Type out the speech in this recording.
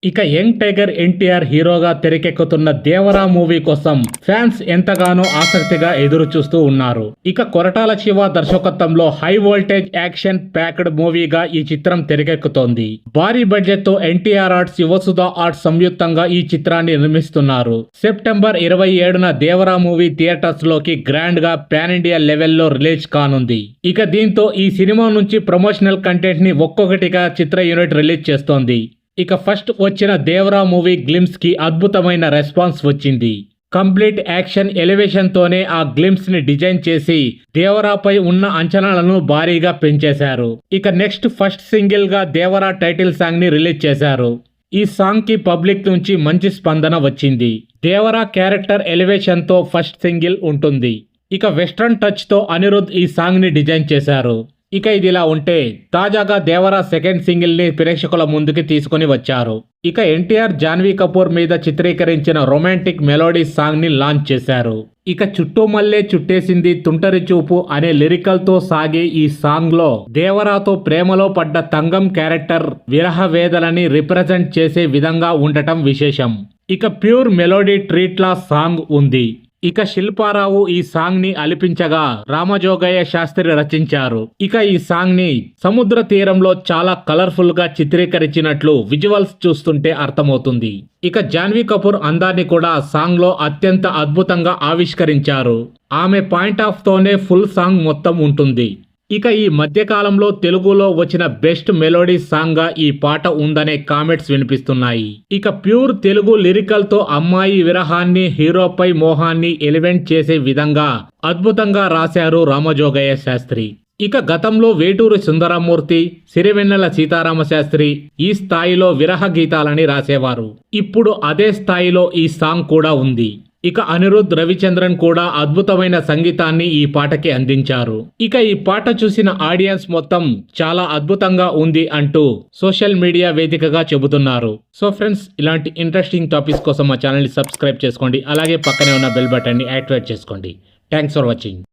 ఇక young tiger NTR హీరోగా తెరకెక్కుతున్న దేవరా మూవీ కోసం ఫ్యాన్స్ ఎంతగానో ఆసక్తిగా ఎదురు చూస్తూ ఉన్నారు. ఇక కొరటాల శివ దర్శకత్వంలో హై వోల్టేజ్ యాక్షన్ ప్యాక్డ్ మూవీగా ఈ చిత్రం తెరకెక్కుతోంది. భారీ బడ్జెట్ తో ఎన్టీఆర్ ఆర్ట్స్, యువసుధ ఆర్ట్స్ సంయుక్తంగా ఈ చిత్రాన్ని నిర్మిస్తున్నారు. సెప్టెంబర్ 27న దేవరా మూవీ థియేటర్స్ లోకి గ్రాండ్ గా పాన్ ఇండియా లెవెల్లో రిలీజ్ కానుంది. ఇక దీంతో ఈ సినిమా నుంచి ప్రమోషనల్ కంటెంట్ ని ఒక్కొక్కటిగా చిత్ర యూనిట్ రిలీజ్ చేస్తోంది. ఇక ఫస్ట్ వచ్చిన దేవరా మూవీ గ్లిమ్స్ కి అద్భుతమైన రెస్పాన్స్ వచ్చింది. కంప్లీట్ యాక్షన్ ఎలివేషన్ తోనే ఆ గ్లిమ్స్ ని డిజైన్ చేసి దేవరాపై ఉన్న అంచనాలను భారీగా పెంచేశారు. ఇక నెక్స్ట్ ఫస్ట్ సింగిల్ గా దేవరా టైటిల్ సాంగ్ ని రిలీజ్ చేశారు. ఈ సాంగ్ కి పబ్లిక్ నుంచి మంచి స్పందన వచ్చింది. దేవరా క్యారెక్టర్ ఎలివేషన్ తో ఫస్ట్ సింగిల్ ఉంటుంది. ఇక వెస్ట్రన్ టచ్ తో అనిరుద్ ఈ సాంగ్ ని డిజైన్ చేశారు. ఇక ఇదిలా ఉంటే తాజాగా దేవరా సెకండ్ సింగిల్ ని ప్రేక్షకుల ముందుకి తీసుకుని వచ్చారు. ఇక ఎన్టీఆర్ జాన్వీ కపూర్ మీద చిత్రీకరించిన రొమాంటిక్ మెలోడీ సాంగ్ ని లాంచ్ చేశారు. ఇక చుట్టూ మల్లే చుట్టేసింది తుంటరి చూపు అనే లిరికల్ తో సాగే ఈ సాంగ్ లో దేవరాతో ప్రేమలో పడ్డ తంగం క్యారెక్టర్ విరహ వేదనని రిప్రజెంట్ చేసే విధంగా ఉండటం విశేషం. ఇక ప్యూర్ మెలోడీ ట్రీట్లా సాంగ్ ఉంది. ఇక శిల్పారావు ఈ సాంగ్ ని అలిపించగా రామజోగయ్య శాస్త్రి రచించారు. ఇక ఈ సాంగ్ ని సముద్ర తీరంలో చాలా కలర్ఫుల్ గా చిత్రీకరించినట్లు విజువల్స్ చూస్తుంటే అర్థమవుతుంది. ఇక జాన్వీ కపూర్ అందాన్ని కూడా సాంగ్ లో అత్యంత అద్భుతంగా ఆవిష్కరించారు. ఆమె పాయింట్ ఆఫ్ తోనే ఫుల్ సాంగ్ మొత్తం ఉంటుంది. ఇక ఈ మధ్యకాలంలో తెలుగులో వచ్చిన బెస్ట్ మెలోడీ సాంగ్ గా ఈ పాట ఉందనే కామెంట్స్ వినిపిస్తున్నాయి. ఇక ప్యూర్ తెలుగు లిరికల్ తో అమ్మాయి విరహాన్ని, హీరోపై మోహాన్ని ఎలివెంట్ చేసే విధంగా అద్భుతంగా రాశారు రామజోగయ్య శాస్త్రి. ఇక గతంలో వేటూరి సుందరమూర్తి, సిరివెన్నెల సీతారామ శాస్త్రి ఈ స్థాయిలో విరహ గీతాలని రాసేవారు. ఇప్పుడు అదే స్థాయిలో ఈ సాంగ్ కూడా ఉంది. ఇక అనిరుద్ రవిచంద్రన్ కూడా అద్భుతమైన సంగీతాన్ని ఈ పాటకి అందించారు. ఇక ఈ పాట చూసిన ఆడియన్స్ మొత్తం చాలా అద్భుతంగా ఉంది అంటూ సోషల్ మీడియా వేదికగా చెబుతున్నారు. సో ఫ్రెండ్స్, ఇలాంటి ఇంట్రెస్టింగ్ టాపిక్స్ కోసం మా ఛానల్ని సబ్స్క్రైబ్ చేసుకోండి. అలాగే పక్కనే ఉన్న బెల్ బటన్ని యాక్టివేట్ చేసుకోండి. Thanks for watching.